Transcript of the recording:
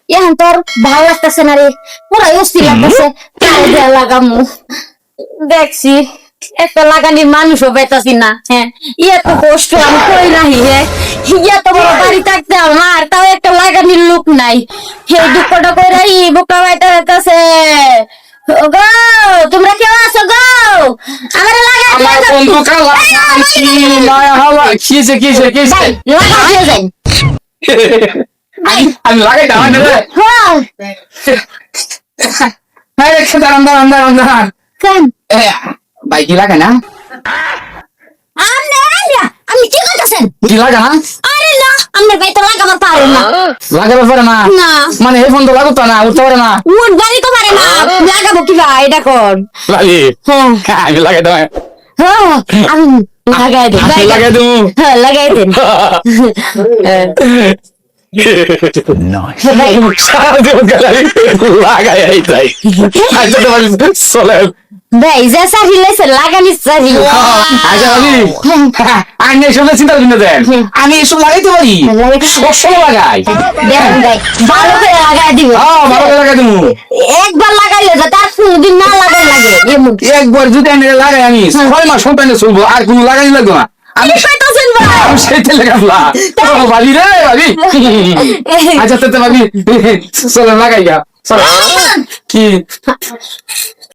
এখন তোর ভালো লাগতেছে না রে, পুরাই অস্থির লাগতেছে। কারে দেয়া লাগামু দেখছি, একটা লাগানির মানুষও পাইতাছি না। হ্যাঁ, এত কষ্ট আমি কই নাহি। হ্যাঁ, এত বড় বাড়ি থাকতে আমার তাও একটা লাগানির লোক নাই। সেই দুঃখটা কইরা বুকটা বাইতে যাইতাছে। গো, তোমরা কেউ আছো গো? আমারে আমার বন্ধু কালা মায়া হাওয়া কিছে কিছে কিছে লাগাই যাই। আমি লাগাই দাও না রে হ্যাঁ, হ্যাঁ রে দাঁড়ান দাঁড়ান দাঁড়ান দাঁড়ান কেন? ভাই কি লাগে না আমি কি করতেছেন? কি লাগা না আরে না, আমার ভাই তো লাগাবার পারে না। লাগাবে পারে না না, মানে এই ফোন তো লাগুতো না উঠতে পারে না উঠ বাড়ি তো পারে না। লাগাবো কি ভাই এটা কোন? লাগি হ্যাঁ, আমি লাগাই দাও হ্যাঁ, আমি লাগাই দেব। আমি লাগাই দেবো হ্যাঁ, লাগাই দেন। সারা জীবন গালারি লাগাই যাই আচ্ছা তোমার চলে ভাই যা সারি লেছে লাগানি সারি। আচ্ছা ভাবি আমি এসব চিন্তা করি না দেন আমি এসব লাগাইতে পারি সবসময় লাগাই দেখেন ভাই, ভালো করে লাগাই দিব। ভালো করে লাগাই দেবো একবার লাগাইলে যা তার কোনদিন না লাগাই লাগে এমন। একবার যদি আমি লাগাই আমি 6 মাস সন্তানে চলবো আর কোনো লাগাই লাগবে না আমি কইতাছেন ভাই? আমি সেইতে লাগাবলা ভাবি রে ভাবি আচ্ছা তো ভাবি চলো লাগাই গা চলো কি